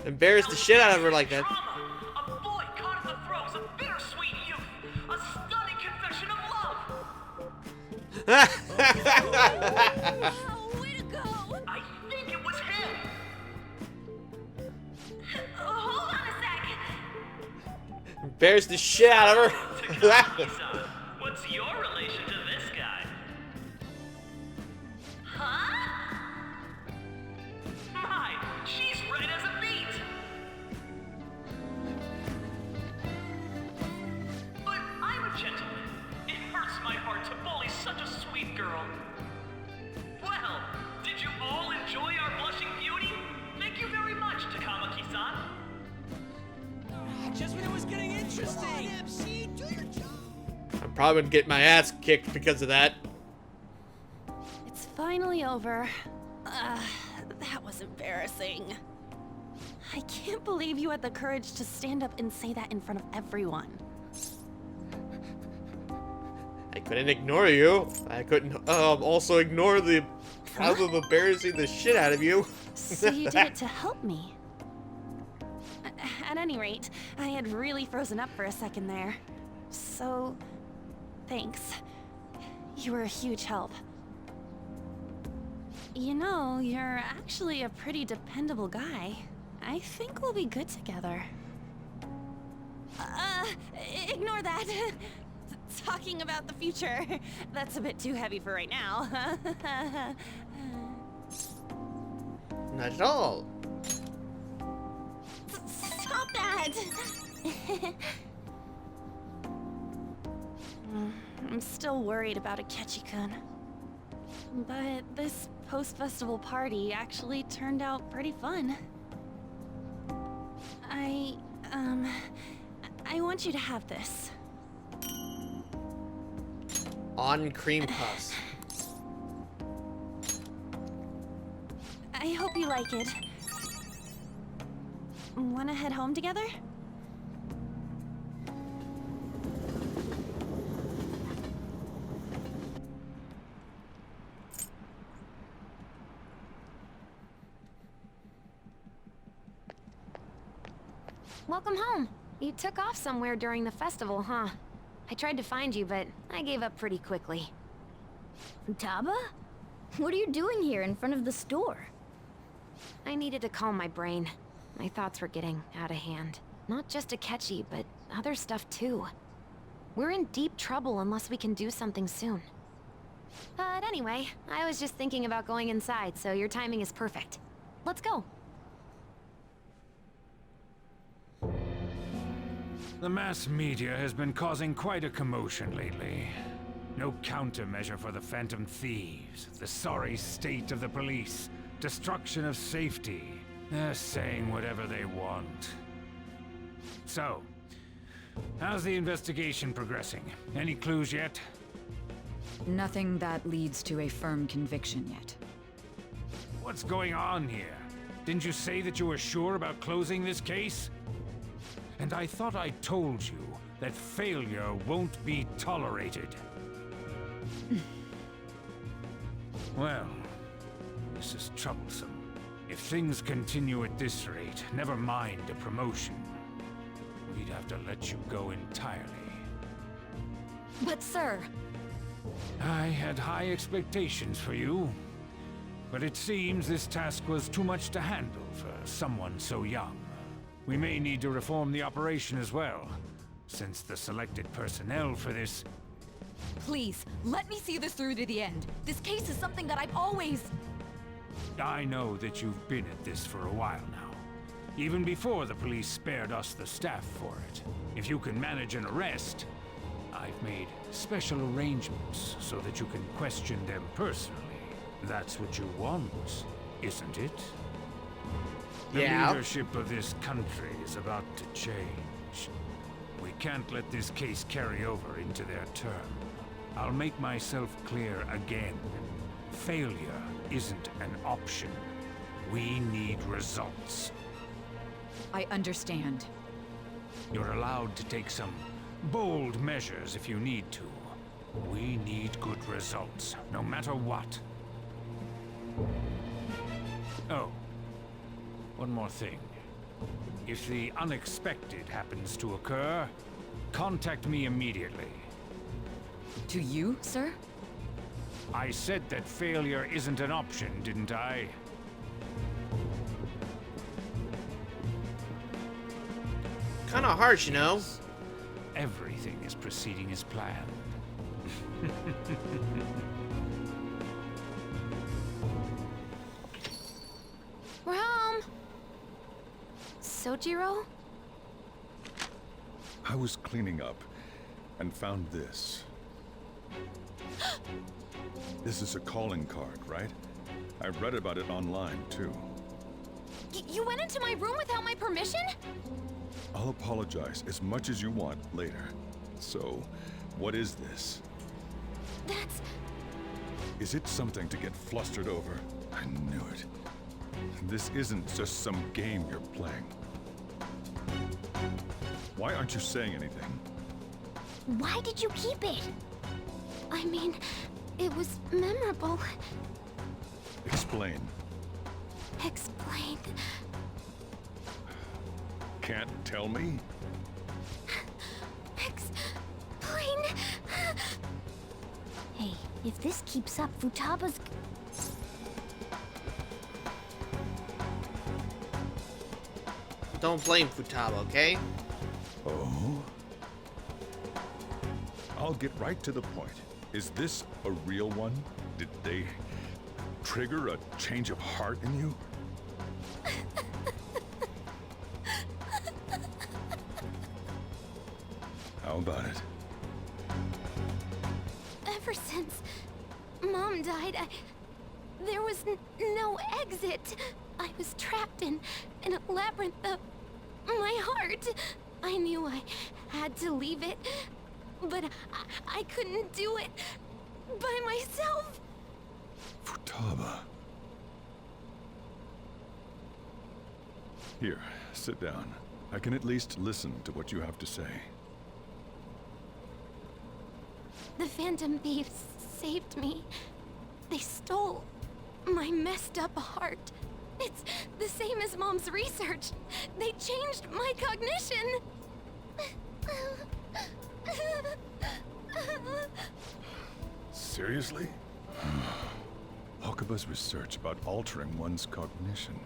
Embarrass the shit out of her like that. A boy caught in the throes of bittersweet youth. A stunning confession of love. Way to go! I think it was him. Hold on a sec. Embarrass the shit out of her. Takamaki-san, what's your relation to this guy? Huh? My, she's right as a beat. But I'm a gentleman. It hurts my heart to bully such a sweet girl. Well, did you all enjoy our blushing beauty? Thank you very much, Takamaki-san. Just when it was getting interesting. I'm probably gonna get my ass kicked because of that. It's finally over. That was embarrassing. I can't believe you had the courage to stand up and say that in front of everyone. I couldn't ignore you. I couldn't also ignore the problem of embarrassing the shit out of you. So you did it to help me. At any rate, I had really frozen up for a second there. So, thanks. You were a huge help. You know, you're actually a pretty dependable guy. I think we'll be good together. Ignore that. Talking about the future. That's a bit too heavy for right now. Not at all. Stop that! I'm still worried about Akechi-kun. But this post-festival party actually turned out pretty fun. I want you to have this. On cream puffs. I hope you like it. Wanna head home together? Welcome home. You took off somewhere during the festival, huh? I tried to find you, but I gave up pretty quickly. Taba? What are you doing here in front of the store? I needed to calm my brain. My thoughts were getting out of hand. Not just Akechi, but other stuff too. We're in deep trouble unless we can do something soon. But anyway, I was just thinking about going inside, so your timing is perfect. Let's go. The mass media has been causing quite a commotion lately. No countermeasure for the Phantom Thieves, the sorry state of the police, destruction of safety. They're saying whatever they want. So, how's the investigation progressing? Any clues yet? Nothing that leads to a firm conviction yet. What's going on here? Didn't you say that you were sure about closing this case? And I thought I told you that failure won't be tolerated. Well, this is troublesome. If things continue at this rate, never mind a promotion. We'd have to let you go entirely. But sir... I had high expectations for you. But it seems this task was too much to handle for someone so young. We may need to reform the operation as well, since the selected personnel for this... Please, let me see this through to the end. This case is something that I've always... I know that you've been at this for a while now. Even before the police spared us the staff for it. If you can manage an arrest, I've made special arrangements so that you can question them personally. That's what you want, isn't it? The leadership of this country is about to change. We can't let this case carry over into their term. I'll make myself clear again. Failure isn't an option. We need results. I understand. You're allowed to take some bold measures if you need to. We need good results, no matter what. Oh. One more thing. If the unexpected happens to occur, contact me immediately. To you, sir? I said that failure isn't an option, didn't I? Kinda harsh, you know? Everything is proceeding as planned. We're home. Sojiro? I was cleaning up and found this. This is a calling card, right? I read about it online, too. You went into my room without my permission? I'll apologize as much as you want later. So, what is this? That's... Is it something to get flustered over? I knew it. This isn't just some game you're playing. Why aren't you saying anything? Why did you keep it? I mean, it was memorable. Explain. Explain. Can't tell me? Explain. Hey, if this keeps up, Futaba's... Don't blame Futaba, okay? Oh? I'll get right to the point. Is this a real one? Did they trigger a change of heart in you? How about it? Ever since Mom died, there was no exit. I was trapped in a labyrinth of my heart. I knew I had to leave it, but I couldn't do it by myself. Futaba. Here, sit down. I can at least listen to what you have to say. The Phantom Thieves saved me. They stole my messed up heart. It's the same as Mom's research. They changed my cognition. Seriously? Okaba's research about altering one's cognition.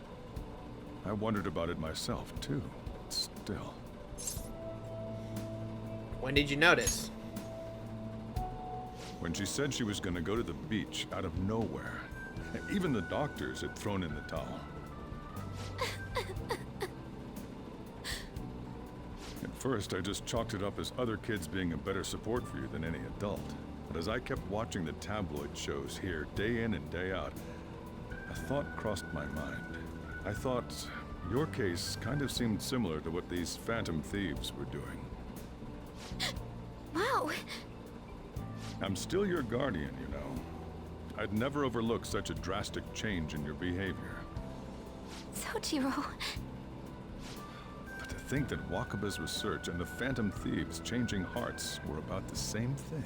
I wondered about it myself, too. Still. When did you notice? When she said she was going to go to the beach out of nowhere. Even the doctors had thrown in the towel. At first, I just chalked it up as other kids being a better support for you than any adult. But as I kept watching the tabloid shows here, day in and day out, a thought crossed my mind. I thought your case kind of seemed similar to what these Phantom Thieves were doing. Wow. I'm still your guardian, you know. I'd never overlook such a drastic change in your behavior. Sojiro. But to think that Wakaba's research and the Phantom Thieves changing hearts were about the same thing.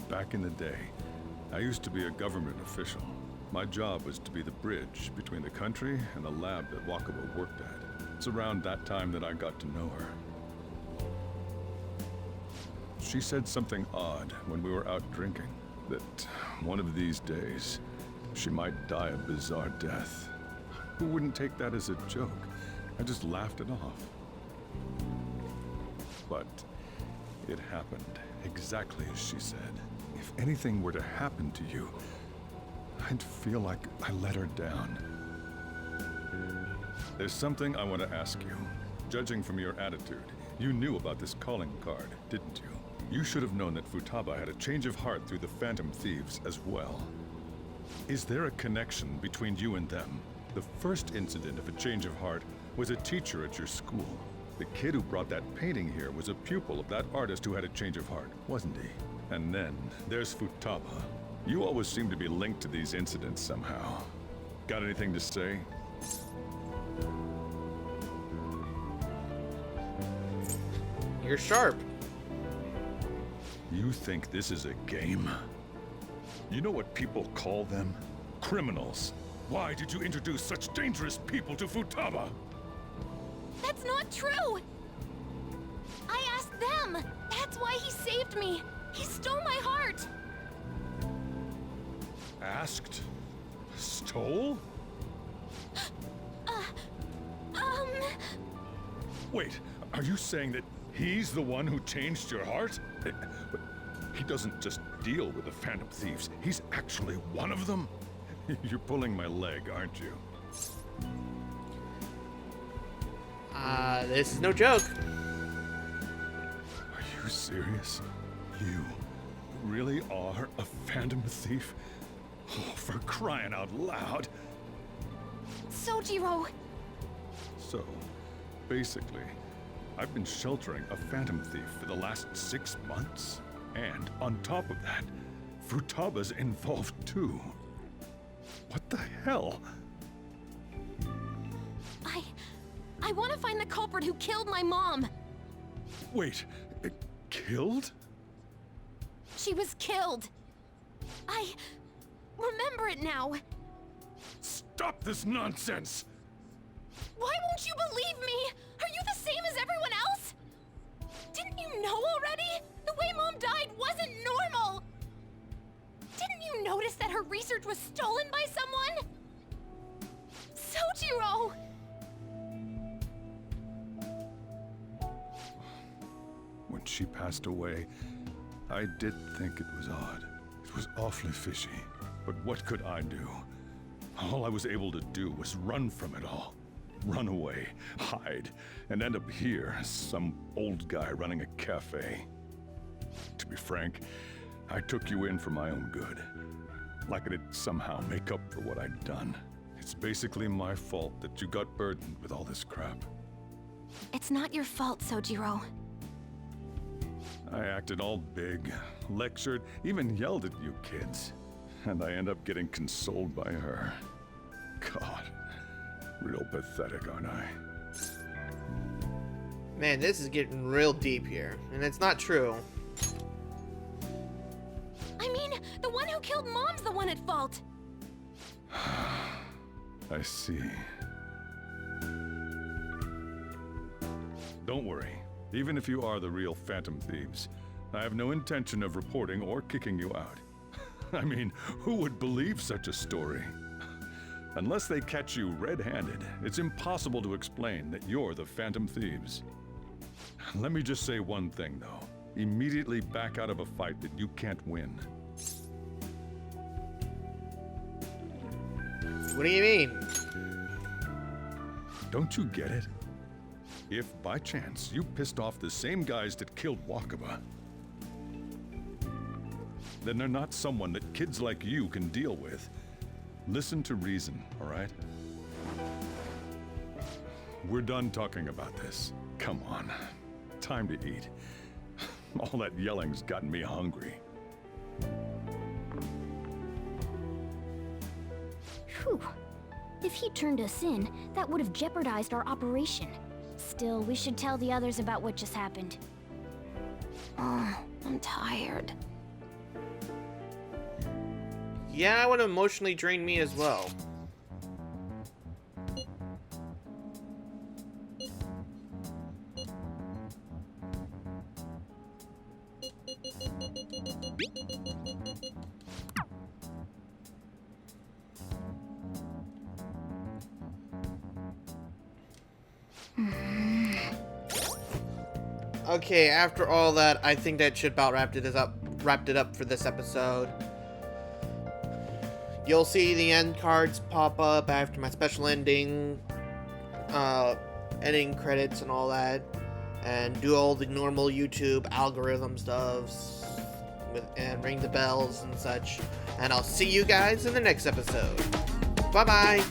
Back in the day, I used to be a government official. My job was to be the bridge between the country and the lab that Wakaba worked at. It's around that time that I got to know her. She said something odd when we were out drinking, that one of these days, she might die a bizarre death. Who wouldn't take that as a joke? I just laughed it off. But it happened exactly as she said. If anything were to happen to you, I'd feel like I let her down. There's something I want to ask you. Judging from your attitude, you knew about this calling card, didn't you? You should have known that Futaba had a change of heart through the Phantom Thieves as well. Is there a connection between you and them? The first incident of a change of heart was a teacher at your school. The kid who brought that painting here was a pupil of that artist who had a change of heart, wasn't he? And then there's Futaba. You always seem to be linked to these incidents somehow. Got anything to say? You're sharp. You think this is a game? You know what people call them? Criminals. Why did you introduce such dangerous people to Futaba? That's not true! I asked them! That's why he saved me! He stole my heart! Asked? Stole? Wait, are you saying that he's the one who changed your heart? He doesn't just deal with the Phantom Thieves, he's actually one of them? You're pulling my leg, aren't you? This is no joke. Are you serious? You really are a Phantom Thief? Oh, for crying out loud! Sojiro! So, basically, I've been sheltering a Phantom Thief for the last 6 months. And on top of that, Futaba's involved too. What the hell? I want to find the culprit who killed my mom! Wait, killed? She was killed! I remember it now! Stop this nonsense! Why won't you believe me? Are you the same as everyone else? Didn't you know already? The way Mom died wasn't normal! Didn't you notice that her research was stolen by someone? Sojiro! When she passed away, I did think it was odd. It was awfully fishy. But what could I do? All I was able to do was run from it all. Run away, hide, and end up here as some old guy running a cafe. To be frank, I took you in for my own good. Like it'd somehow make up for what I'd done. It's basically my fault that you got burdened with all this crap. It's not your fault, Sojiro. I acted all big, lectured, even yelled at you kids. And I end up getting consoled by her. God, real pathetic, aren't I? Man, this is getting real deep here, and it's not true. I mean, the one who killed Mom's the one at fault. I see. Don't worry. Even if you are the real Phantom Thieves, I have no intention of reporting or kicking you out. I mean, who would believe such a story? Unless they catch you red-handed, it's impossible to explain that you're the Phantom Thieves. Let me just say one thing, though. Immediately back out of a fight that you can't win. What do you mean? Don't you get it? If, by chance, you pissed off the same guys that killed Wakaba, then they're not someone that kids like you can deal with. Listen to reason, all right? We're done talking about this. Come on. Time to eat. All that yelling's gotten me hungry. Whew. If he turned us in, that would have jeopardized our operation. Still, we should tell the others about what just happened. Oh, I'm tired. Yeah, it would emotionally drain me as well. Okay, after all that, I think that should about wrapped it up for this episode. You'll see the end cards pop up after my special ending, ending credits and all that, and do all the normal YouTube algorithm stuffs, and ring the bells and such. And I'll see you guys in the next episode. Bye-bye!